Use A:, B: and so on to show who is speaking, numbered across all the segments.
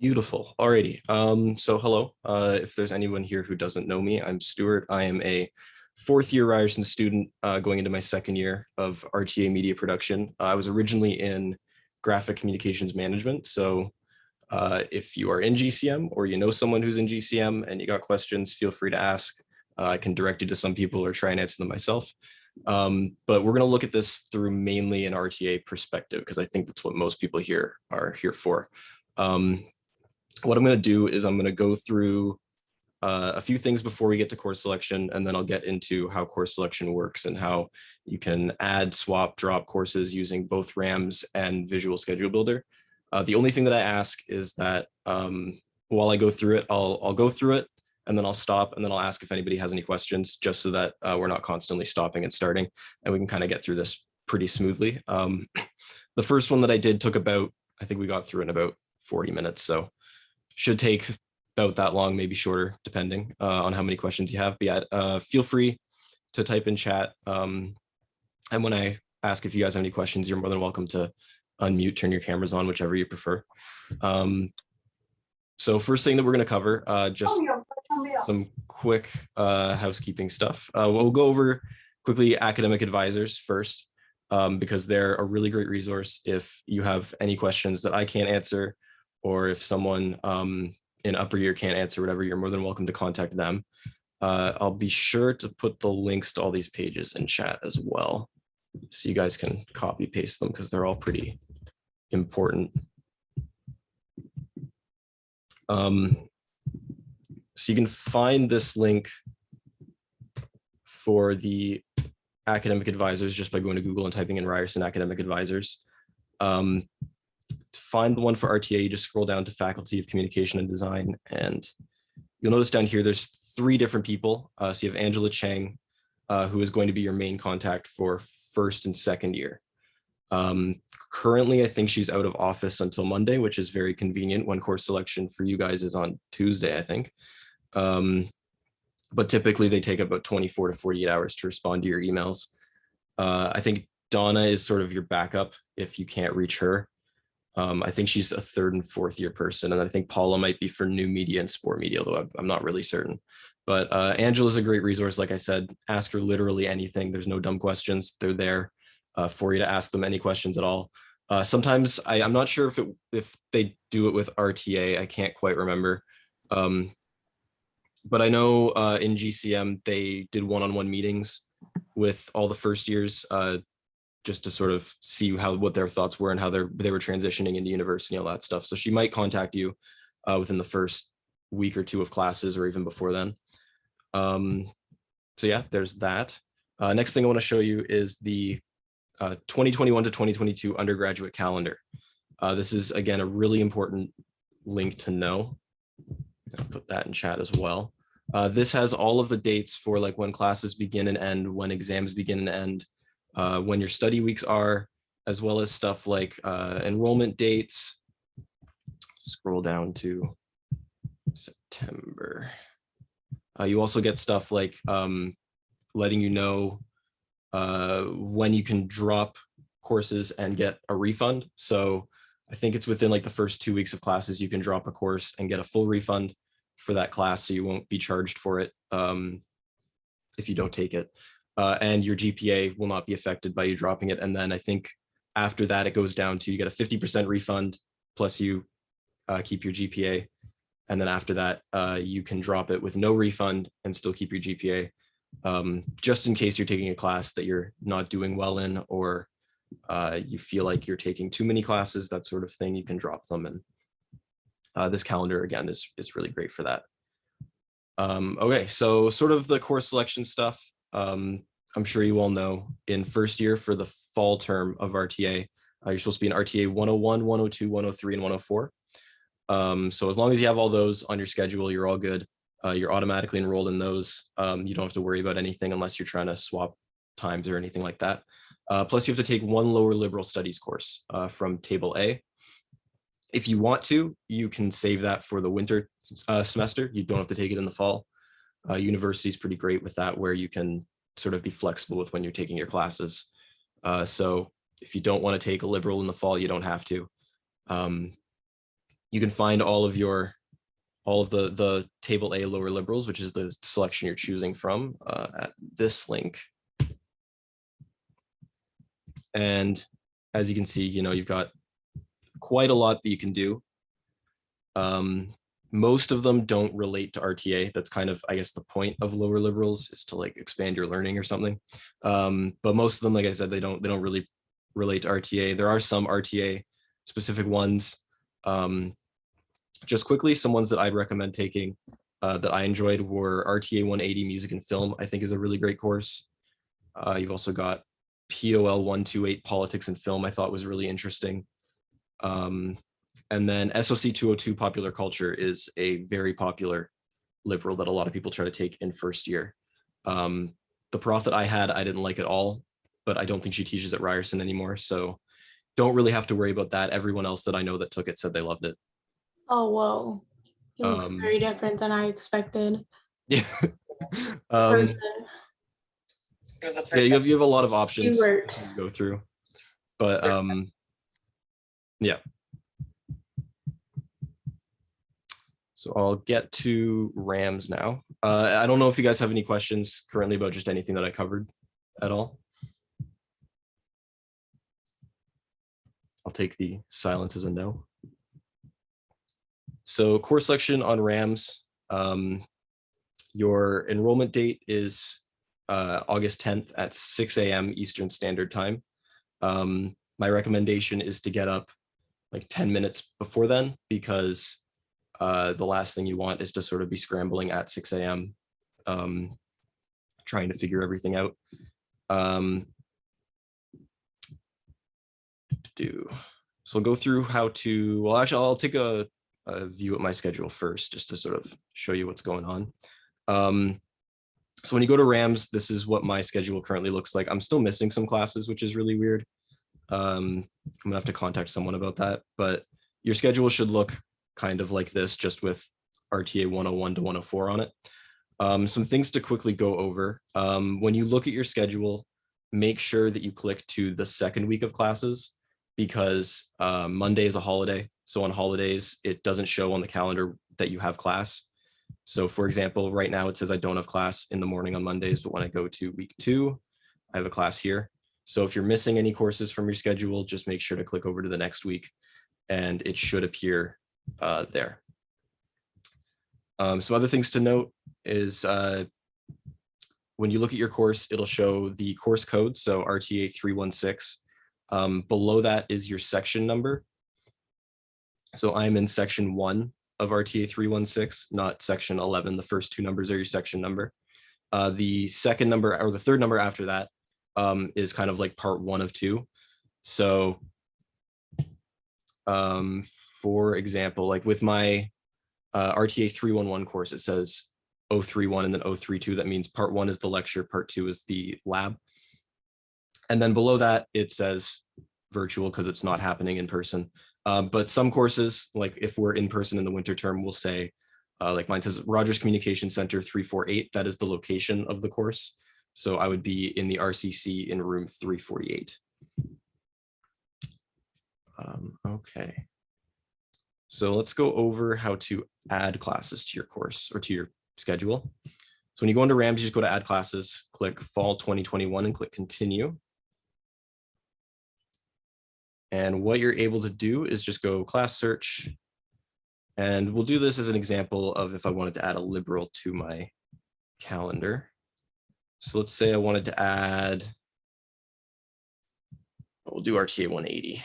A: Beautiful. Alrighty. So hello. If there's anyone here who doesn't know me, I'm Stuart. I am a fourth year Ryerson student going into my second year of RTA media production. I was originally in graphic communications management. So if you are in GCM or you know someone who's in GCM and you got questions, feel free to ask. I can direct you to some people or try and answer them myself. But we're going to look at this through mainly an RTA perspective because I think that's what most people here are here for. What I'm going to do is I'm going to go through a few things before we get to course selection, and then I'll get into how course selection works and how you can add, swap, drop courses using both RAMSS and Visual Schedule Builder. The only thing that I ask is that while I go through it, I'll go through it, and then I'll stop, and then I'll ask if anybody has any questions, just so that we're not constantly stopping and starting, and we can kind of get through this pretty smoothly. The first one that I did took about, I think we got through in about 40 minutes, so should take about that long, maybe shorter, depending on how many questions you have. But yeah, feel free to type in chat. And when I ask if you guys have any questions, you're more than welcome to unmute, turn your cameras on, whichever you prefer. So first thing that we're going to cover, just some quick housekeeping stuff. We'll go over quickly academic advisors first, because they're a really great resource if you have any questions that I can't answer, or if someone in upper year can't answer whatever, you're more than welcome to contact them. I'll be sure to put the links to all these pages in chat as well, so you guys can copy paste them because they're all pretty important. So you can find this link for the academic advisors just by going to Google and typing in Ryerson academic advisors. To find the one for RTA, you just scroll down to Faculty of Communication and Design, and you'll notice down here there's 3 different people. So you have Angela Chang, who is going to be your main contact for first and second year. Currently, I think she's out of office until Monday, which is very convenient when course selection for you guys is on Tuesday, I think. But typically they take about 24 to 48 hours to respond to your emails. I think Donna is sort of your backup if you can't reach her. I think she's a 3rd and 4th year person, and I think Paula might be for new media and sport media, although I'm not really certain. But Angela's a great resource. Like I said, ask her literally anything. There's no dumb questions. They're there for you to ask them any questions at all. Sometimes I'm not sure if they do it with RTA. I can't quite remember. But I know in GCM, they did one-on-one meetings with all the first years, just to sort of see what their thoughts were and how they were transitioning into university and all that stuff. So she might contact you within the first week or 2 of classes, or even before then. So yeah, there's that. Next thing I want to show you is the 2021 to 2022 undergraduate calendar. This is, again, a really important link to know. I'll put that in chat as well. This has all of the dates for like when classes begin and end, when exams begin and end, when your study weeks are, as well as stuff like enrollment dates. Scroll down to September. You also get stuff like letting you know when you can drop courses and get a refund. So I think it's within like the first 2 weeks of classes, you can drop a course and get a full refund for that class, so you won't be charged for it if you don't take it. And your GPA will not be affected by you dropping it. And then I think after that, it goes down to you get a 50% refund, plus you keep your GPA. And then after that, you can drop it with no refund and still keep your GPA, just in case you're taking a class that you're not doing well in, or you feel like you're taking too many classes, that sort of thing, you can drop them. And this calendar, again, is really great for that. Okay, so sort of the course selection stuff. I'm sure you all know in first year for the fall term of RTA, you're supposed to be in RTA 101, 102, 103, and 104. So as long as you have all those on your schedule, you're all good. You're automatically enrolled in those. You don't have to worry about anything unless you're trying to swap times or anything like that. Plus you have to take 1 lower liberal studies course from table A. If you want to, you can save that for the winter semester. You don't have to take it in the fall. University is pretty great with that, where you can sort of be flexible with when you're taking your classes. So if you don't want to take a liberal in the fall, you don't have to. you can find all of the table A lower liberals, which is the selection you're choosing from, at this link. And as you can see, you've got quite a lot that you can do. Most of them don't relate to RTA. That's kind of, I guess, the point of lower liberals, is to like expand your learning or something. But most of them, like I said, they don't really relate to RTA. There are some RTA specific ones. Just quickly, some ones that I'd recommend taking that I enjoyed were RTA 180 Music and Film, I think is a really great course. You've also got POL 128 Politics and Film, I thought was really interesting. And then SOC 202 Popular Culture is a very popular liberal that a lot of people try to take in first year. The prof that I had, I didn't like at all, but I don't think she teaches at Ryerson anymore. So don't really have to worry about that. Everyone else that I know that took it said they loved it.
B: Oh, whoa. He looks very different than I expected.
A: Yeah. So yeah, you have a lot of options to go through, but yeah. So I'll get to RAMSS now. I don't know if you guys have any questions currently about just anything that I covered at all. I'll take the silence as a no. So course selection on RAMSS, your enrollment date is August 10th at 6 a.m. Eastern Standard Time. My recommendation is to get up like 10 minutes before then, because the last thing you want is to sort of be scrambling at 6 a.m. Trying to figure everything out. So I'll go through how to, well, actually, I'll take a view at my schedule first, just to sort of show you what's going on. So when you go to RAMSS, this is what my schedule currently looks like. I'm still missing some classes, which is really weird. I'm gonna have to contact someone about that, but your schedule should look kind of like this, just with RTA 101 to 104 on it. Some things to quickly go over. When you look at your schedule, make sure that you click to the second week of classes, because Monday is a holiday. So on holidays, it doesn't show on the calendar that you have class. So for example, right now it says I don't have class in the morning on Mondays, but when I go to week 2, I have a class here. So if you're missing any courses from your schedule, just make sure to click over to the next week and it should appear there. Some other things to note is when you look at your course, it'll show the course code, so RTA 316. Below that is your section number. So I'm in section 1 of RTA 316, not section 11. The first 2 numbers are your section number. The second number, or the third number after that, is kind of like part 1 of 2. So for example, like with my RTA 311 course, it says 031 and then 032. That means part 1 is the lecture, part 2 is the lab. And then below that, it says virtual because it's not happening in person. But some courses, like if we're in person in the winter term, we'll say, like mine says Rogers Communication Center 348. That is the location of the course. So I would be in the RCC in room 348. Okay. So let's go over how to add classes to your course or to your schedule. So when you go into RAMSS, you just go to add classes, click fall 2021 and click continue. And what you're able to do is just go class search. And we'll do this as an example of if I wanted to add a liberal to my calendar. So let's say I wanted to add, we'll do RTA 180.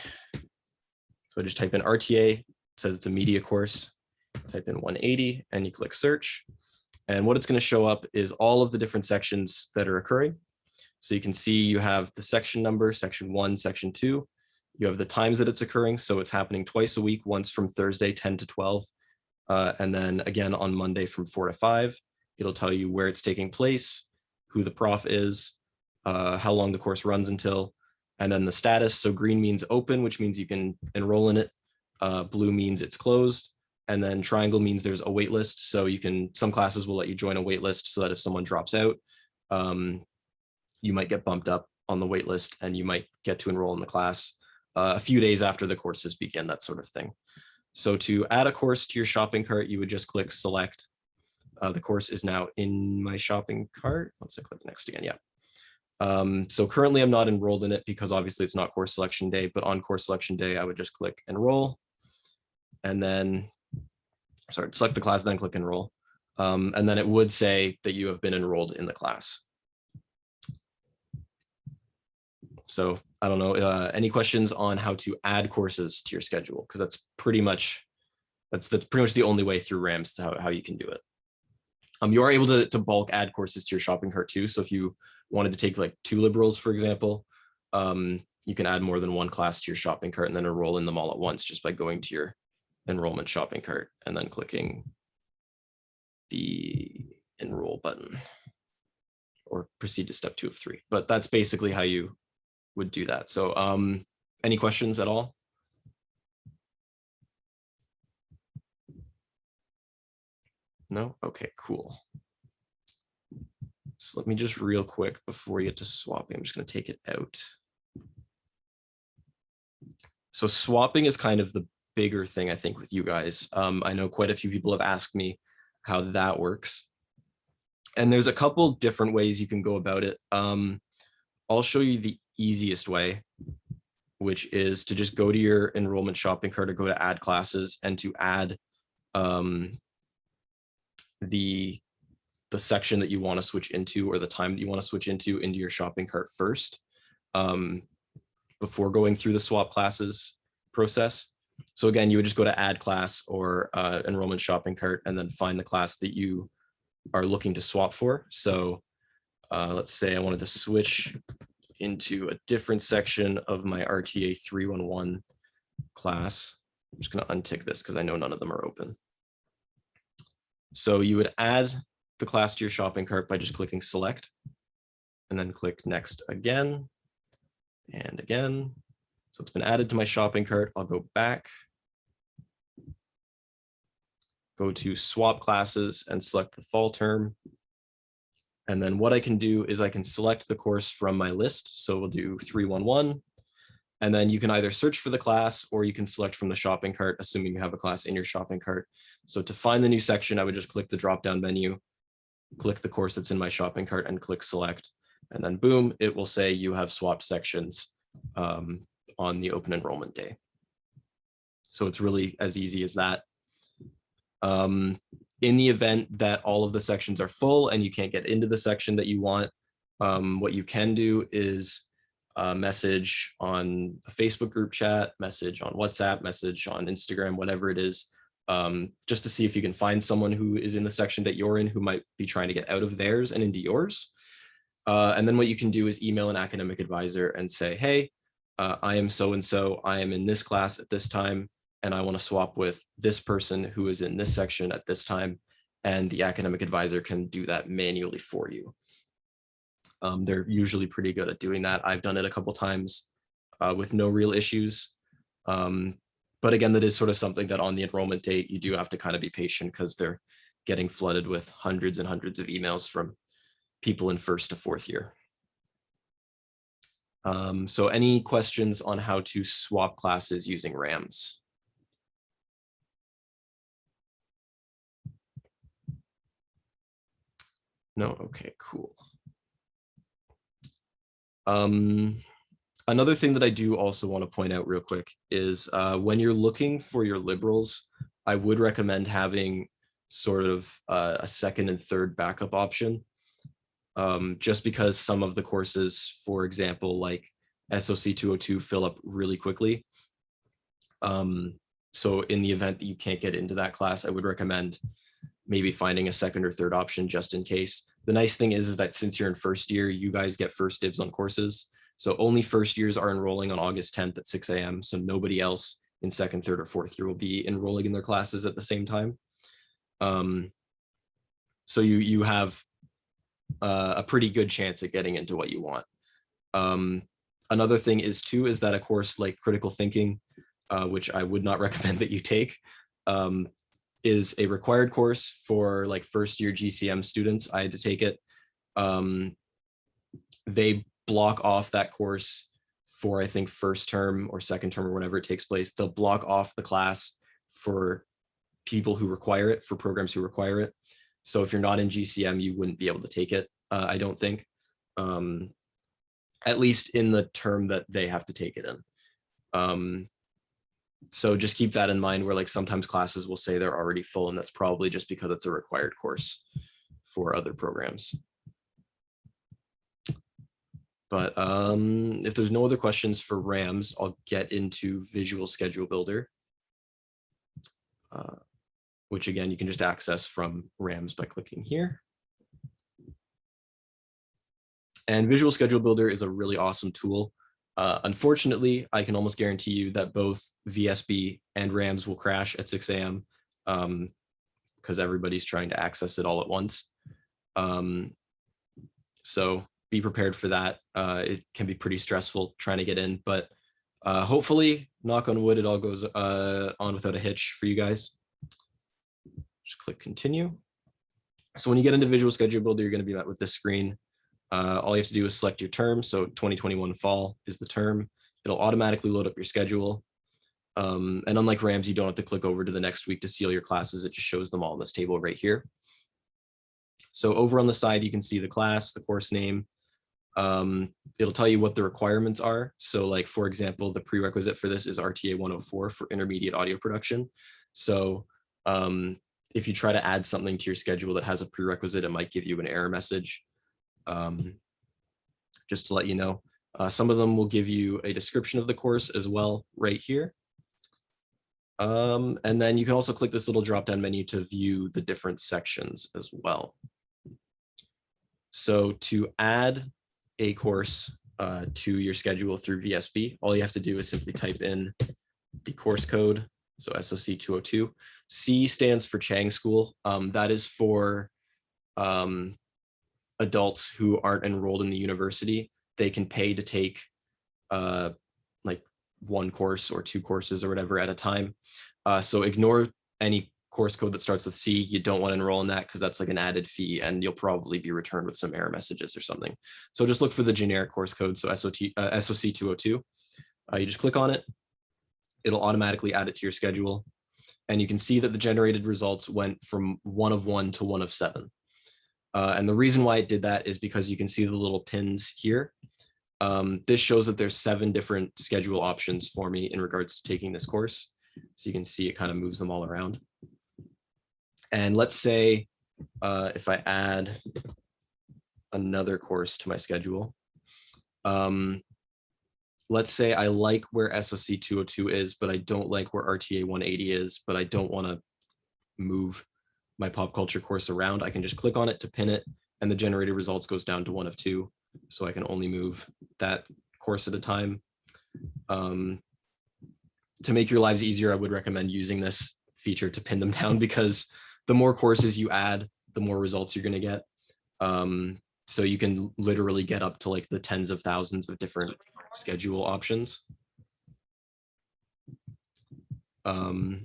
A: So I just type in RTA, it says it's a media course, type in 180 and you click search. And what it's going to show up is all of the different sections that are occurring. So you can see you have the section number, section 1, section 2. You have the times that it's occurring. So it's happening twice a week, once from Thursday 10 to 12. And then again on Monday from 4 to 5. It'll tell you where it's taking place, who the prof is, how long the course runs until, and then the status. So green means open, which means you can enroll in it. Blue means it's closed. And then triangle means there's a wait list. So you can, some classes will let you join a wait list so that if someone drops out, you might get bumped up on the wait list and you might get to enroll in the class a few days after the courses begin, that sort of thing. So to add a course to your shopping cart, you would just click select. The course is now in my shopping cart. Once I click next again, yeah. So currently I'm not enrolled in it because obviously it's not course selection day, but on course selection day, I would just click enroll and then, sorry, select the class, then click enroll. And then it would say that you have been enrolled in the class. So I don't know, any questions on how to add courses to your schedule? Because that's pretty much the only way through RAMSS to how you can do it. You are able to bulk add courses to your shopping cart too. So if you wanted to take like 2 liberals, for example, you can add more than 1 class to your shopping cart and then enroll in them all at once just by going to your enrollment shopping cart and then clicking the enroll button or proceed to step 2 of 3. But that's basically how you would do that. So any questions at all? No? Okay, cool. So let me just real quick before you get to swapping, I'm just going to take it out. So swapping is kind of the bigger thing, I think, with you guys. I know quite a few people have asked me how that works. And there's a couple different ways you can go about it. I'll show you the easiest way, which is to just go to your enrollment shopping cart or go to add classes and to add the section that you want to switch into or the time that you want to switch into your shopping cart first before going through the swap classes process. So again, you would just go to add class or enrollment shopping cart and then find the class that you are looking to swap for. So let's say I wanted to switch into a different section of my RTA 311 class. I'm just going to untick this because I know none of them are open. So you would add the class to your shopping cart by just clicking select and then click next again and again. So it's been added to my shopping cart. I'll go back, go to swap classes and select the fall term. And then what I can do is I can select the course from my list. So we'll do 311. And then you can either search for the class or you can select from the shopping cart, assuming you have a class in your shopping cart. So to find the new section, I would just click the drop-down menu, click the course that's in my shopping cart and click select. And then boom, it will say you have swapped sections on the open enrollment day. So it's really as easy as that. In the event that all of the sections are full and you can't get into the section that you want, what you can do is message on a Facebook group chat, message on WhatsApp, message on Instagram, whatever it is, just to see if you can find someone who is in the section that you're in who might be trying to get out of theirs and into yours. And then what you can do is email an academic advisor and say, hey, I am so-and-so, I am in this class at this time, and I want to swap with this person who is in this section at this time, and the academic advisor can do that manually for you. They're usually pretty good at doing that. I've done it a couple times with no real issues. But again, that is sort of something that on the enrollment date, you do have to kind of be patient because they're getting flooded with hundreds and hundreds of emails from people in 1st to 4th year. So any questions on how to swap classes using RAMSS? No? Okay, cool. Another thing that I do also want to point out real quick is when you're looking for your liberals, I would recommend having sort of a 2nd and 3rd backup option. Just because some of the courses, for example, like SOC 202 fill up really quickly. So in the event that you can't get into that class, I would recommend maybe finding a 2nd or 3rd option just in case. The nice thing is that since you're in 1st year, you guys get first dibs on courses. So only 1st years are enrolling on August 10th at 6 a.m. So nobody else in 2nd, 3rd, or 4th year will be enrolling in their classes at the same time. So you have a pretty good chance at getting into what you want. Another thing is that a course like critical thinking, which I would not recommend that you take, is a required course for like 1st year GCM students. I had to take it. They block off that course for, I think, 1st term or 2nd term or whenever it takes place. They'll block off the class for people who require it, for programs who require it. So if you're not in GCM, you wouldn't be able to take it, I don't think, at least in the term that they have to take it in. So just keep that in mind, where like sometimes classes will say they're already full, and that's probably just because it's a required course for other programs. But if there's no other questions for RAMSS, I'll get into Visual Schedule Builder, which again, you can just access from RAMSS by clicking here. And Visual Schedule Builder is a really awesome tool. Unfortunately, I can almost guarantee you that both VSB and RAMSS will crash at 6 a.m. Because everybody's trying to access it all at once. So be prepared for that. It can be pretty stressful trying to get in, but hopefully, knock on wood, it all goes on without a hitch for you guys. Just click continue. So when you get into Visual Schedule Builder, you're going to be met with this screen. All you have to do is select your term. So 2021 fall is the term. It'll automatically load up your schedule. And unlike RAMSS, you don't have to click over to the next week to see all your classes. It just shows them all in this table right here. So over on the side, you can see the class, the course name. It'll tell you what the requirements are. So like, for example, the prerequisite for this is RTA 104 for intermediate audio production. So if you try to add something to your schedule that has a prerequisite, it might give you an error message. Just to let you know, some of them will give you a description of the course as well right here. And then you can also click this little drop-down menu to view the different sections as well. So to add a course to your schedule through VSB, all you have to do is simply type in the course code, so SOC 202. C stands for Chang School. That is for adults who aren't enrolled in the university. They can pay to take like one course or two courses or whatever at a time. So ignore any course code that starts with C. You don't want to enroll in that because that's like an added fee and you'll probably be returned with some error messages or something. So just look for the generic course code. So SOC 202. You just click on it. It'll automatically add it to your schedule. And you can see that the generated results went from 1 of 1 to 1 of 7. And the reason why it did that is because you can see the little pins here. This shows that there's 7 different schedule options for me in regards to taking this course. So you can see it kind of moves them all around. And let's say if I add another course to my schedule, let's say I like where SOC 202 is, but I don't like where RTA 180 is, but I don't want to move my pop culture course around. I can just click on it to pin it, and the generated results goes down to 1 of 2. So I can only move that course at a time. To make your lives easier, I would recommend using this feature to pin them down, because the more courses you add, the more results you're going to get. So you can literally get up to like the tens of thousands of different schedule options. So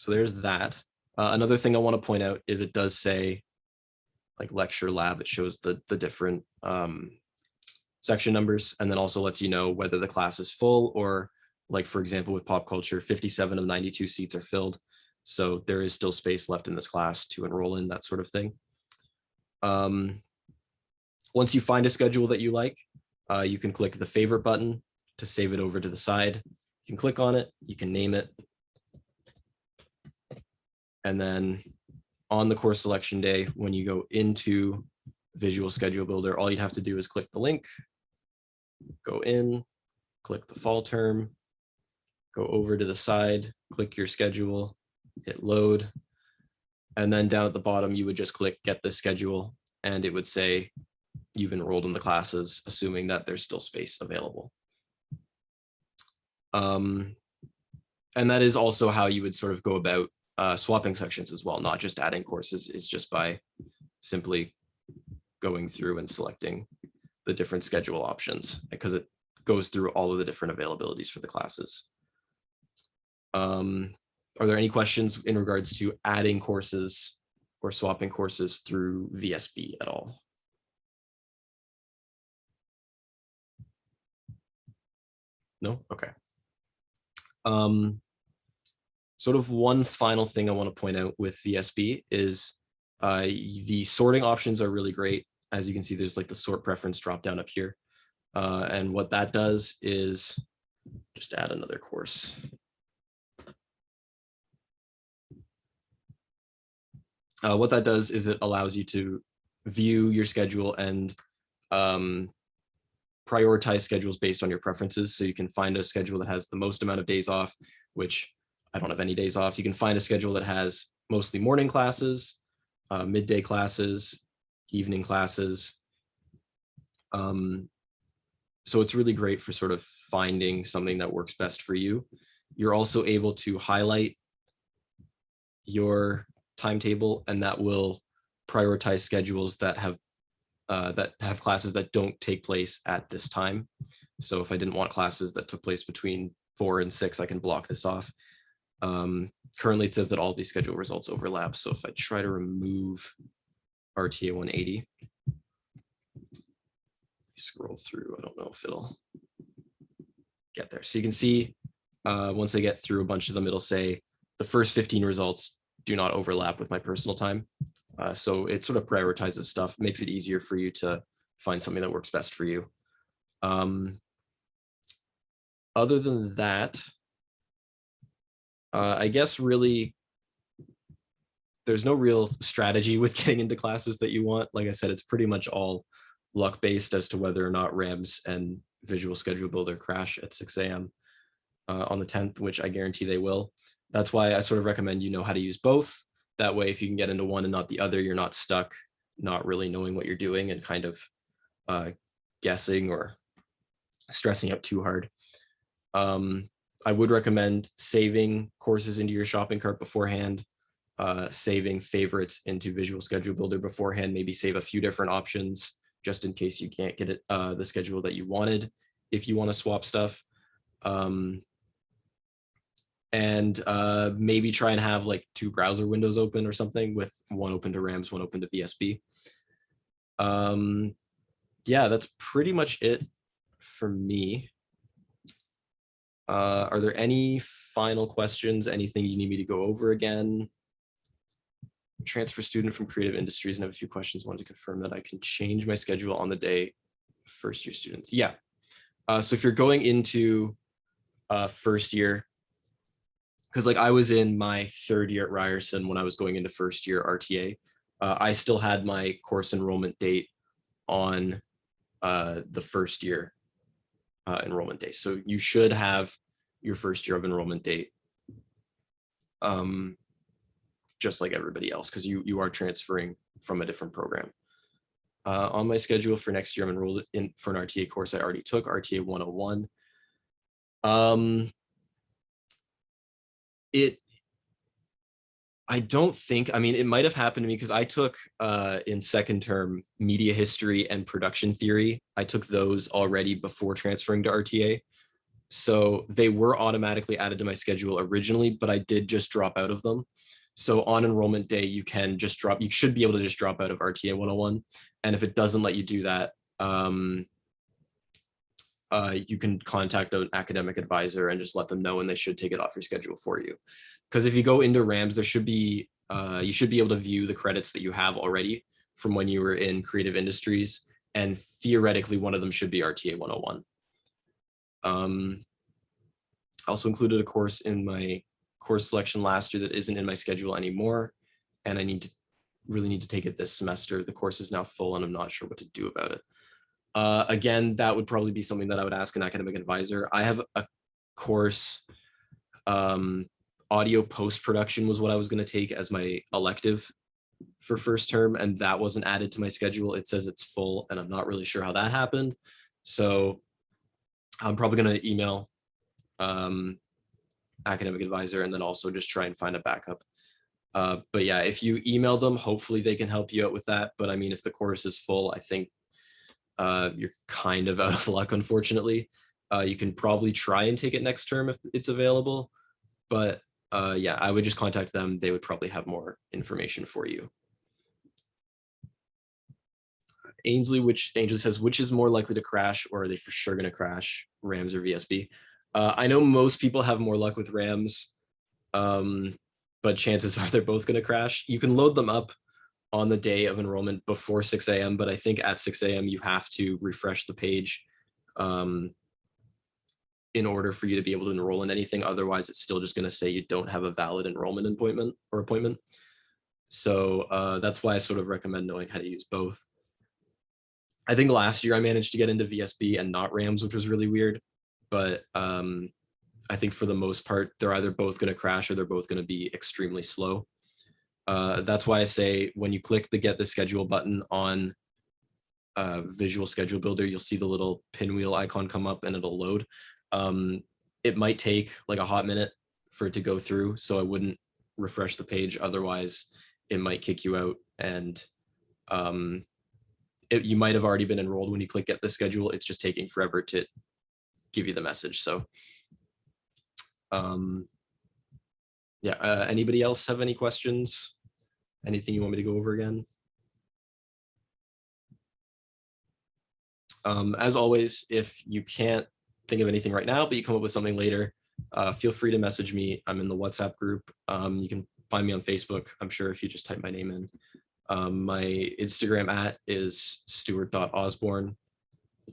A: there's that. Another thing I want to point out is it does say like lecture lab. It shows the different section numbers, and then also lets you know whether the class is full, or like, for example, with pop culture, 57 of 92 seats are filled. So there is still space left in this class to enroll in, that sort of thing. Once you find a schedule that you like, you can click the favorite button to save it over to the side. You can click on it, you can name it. And then on the course selection day, when you go into Visual Schedule Builder, all you'd have to do is click the link, go in, click the fall term, go over to the side, click your schedule, hit load. And then down at the bottom, you would just click get this schedule, and it would say you've enrolled in the classes, assuming that there's still space available. And that is also how you would sort of go about swapping sections as well, not just adding courses, is just by simply going through and selecting the different schedule options, because it goes through all of the different availabilities for the classes. Are there any questions in regards to adding courses or swapping courses through VSB at all? No? Okay. Sort of one final thing I want to point out with VSB is the sorting options are really great. As you can see, there's like the sort preference drop down up here. And what that does is just add another course. What that does is it allows you to view your schedule and prioritize schedules based on your preferences. So you can find a schedule that has the most amount of days off, which I don't have any days off. You can find a schedule that has mostly morning classes, midday classes, evening classes. So it's really great for sort of finding something that works best for you. You're also able to highlight your timetable, and that will prioritize schedules that have classes that don't take place at this time. So if I didn't want classes that took place between 4 and 6, I can block this off. Currently, it says that all these schedule results overlap. So if I try to remove RTA 180, scroll through, I don't know if it'll get there. So you can see once I get through a bunch of them, it'll say the first 15 results do not overlap with my personal time. So it sort of prioritizes stuff, makes it easier for you to find something that works best for you. Other than that, I guess really there's no real strategy with getting into classes that you want. Like I said, it's pretty much all luck based as to whether or not RAMSS and Visual Schedule Builder crash at 6 a.m. On the 10th, which I guarantee they will. That's why I sort of recommend you know how to use both. That way, if you can get into one and not the other, you're not stuck, not really knowing what you're doing and kind of guessing or stressing out too hard. I would recommend saving courses into your shopping cart beforehand, saving favorites into Visual Schedule Builder beforehand, maybe save a few different options just in case you can't get it, the schedule that you wanted if you want to swap stuff. And maybe try and have like 2 browser windows open or something, with one open to RAMSS, one open to VSB. Yeah, that's pretty much it for me. Are there any final questions? Anything you need me to go over again? Transfer student from creative industries and have a few questions. Wanted to confirm that I can change my schedule on the day first year students. Yeah. So if you're going into first year, because like I was in my 3rd year at Ryerson when I was going into first year RTA, I still had my course enrollment date on the first year enrollment day. So you should have your first year of enrollment date just like everybody else, because you are transferring from a different program. On my schedule for next year, I'm enrolled in for an RTA course I already took, RTA 101. I don't think, I mean, it might have happened to me because I took in second term media history and production theory. I took those already before transferring to RTA. So they were automatically added to my schedule originally, but I did just drop out of them. So on enrollment day, you can just drop, you should be able to just drop out of RTA 101. And if it doesn't let you do that, you can contact an academic advisor and just let them know, and they should take it off your schedule for you. Because if you go into RAMSS, there should be, you should be able to view the credits that you have already from when you were in creative industries, and theoretically one of them should be RTA 101. I also included a course in my course selection last year that isn't in my schedule anymore, and I really need to take it this semester. The course is now full and I'm not sure what to do about it. Again, that would probably be something that I would ask an academic advisor. I have a course, audio post-production was what I was going to take as my elective for first term, and that wasn't added to my schedule. It says it's full, and I'm not really sure how that happened. So I'm probably going to email academic advisor and then also just try and find a backup. But yeah, if you email them, hopefully they can help you out with that. But I mean, if the course is full, I think you're kind of out of luck, unfortunately. You can probably try and take it next term if it's available. But yeah, I would just contact them. They would probably have more information for you. Ainsley says, which is more likely to crash, or are they for sure going to crash, RAMSS or VSB? I know most people have more luck with RAMSS. but chances are they're both going to crash. You can load them up on the day of enrollment before 6 a.m., but I think at 6 a.m. you have to refresh the page in order for you to be able to enroll in anything. Otherwise, it's still just going to say you don't have a valid enrollment appointment. So that's why I sort of recommend knowing how to use both. I think last year I managed to get into VSB and not RAMSS, which was really weird. But I think for the most part, they're either both going to crash or they're both going to be extremely slow. That's why I say when you click the Get the Schedule button on Visual Schedule Builder, you'll see the little pinwheel icon come up and it'll load. It might take like a hot minute for it to go through, so I wouldn't refresh the page. Otherwise, it might kick you out, and you might have already been enrolled when you click Get the Schedule. It's just taking forever to give you the message. So yeah, anybody else have any questions? Anything you want me to go over again? As always, if you can't think of anything right now, but you come up with something later, feel free to message me. I'm in the WhatsApp group. You can find me on Facebook, I'm sure, if you just type my name in. My Instagram is stuart.osborne.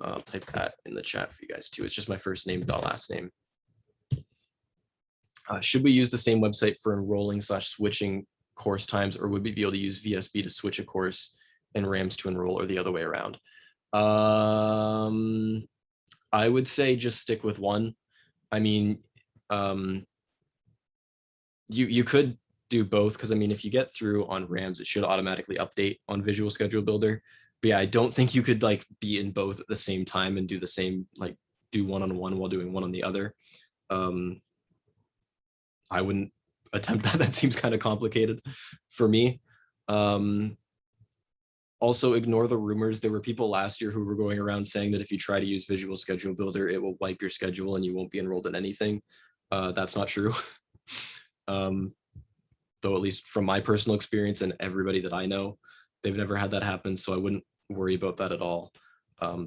A: I'll type that in the chat for you guys too. It's just my first name, last name. Should we use the same website for enrolling / switching course times, or would we be able to use VSB to switch a course and RAMSS to enroll, or the other way around? I would say just stick with one. I mean, you could do both, because I mean, if you get through on RAMSS, it should automatically update on Visual Schedule Builder. But yeah, I don't think you could like be in both at the same time and do the same, like do one on one while doing one on the other. I wouldn't attempt that. That seems kind of complicated for me. Also, ignore the rumors. There were people last year who were going around saying that if you try to use Visual Schedule Builder, it will wipe your schedule and you won't be enrolled in anything. That's not true. Though at least from my personal experience and everybody that I know, they've never had that happen. So I wouldn't worry about that at all.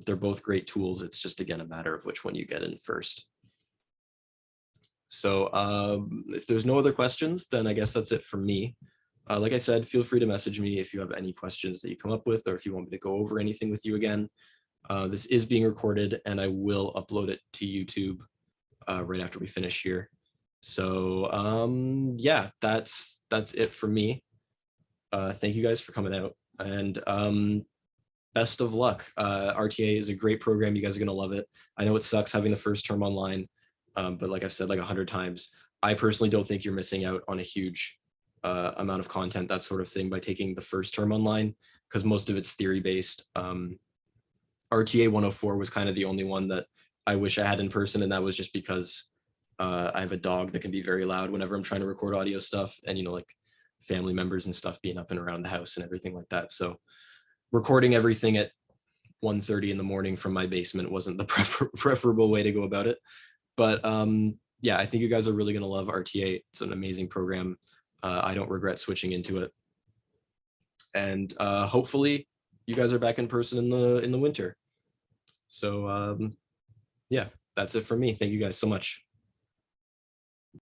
A: They're both great tools. It's just, again, a matter of which one you get in first. So if there's no other questions, then I guess that's it from me. Like I said, feel free to message me if you have any questions that you come up with, or if you want me to go over anything with you again. This is being recorded and I will upload it to YouTube right after we finish here. So yeah, that's it for me. Thank you guys for coming out, and best of luck. RTA is a great program. You guys are gonna love it. I know it sucks having the first term online, but like I've said like 100 times, I personally don't think you're missing out on a huge amount of content, that sort of thing, by taking the first term online, because most of it's theory based. RTA 104 was kind of the only one that I wish I had in person, and that was just because I have a dog that can be very loud whenever I'm trying to record audio stuff, and you know, like family members and stuff being up and around the house and everything like that. So recording everything at 1:30 in the morning from my basement wasn't the preferable way to go about it. But yeah, I think you guys are really going to love RTA. It's an amazing program. I don't regret switching into it. And hopefully you guys are back in person in the winter. So yeah, that's it for me. Thank you guys so much.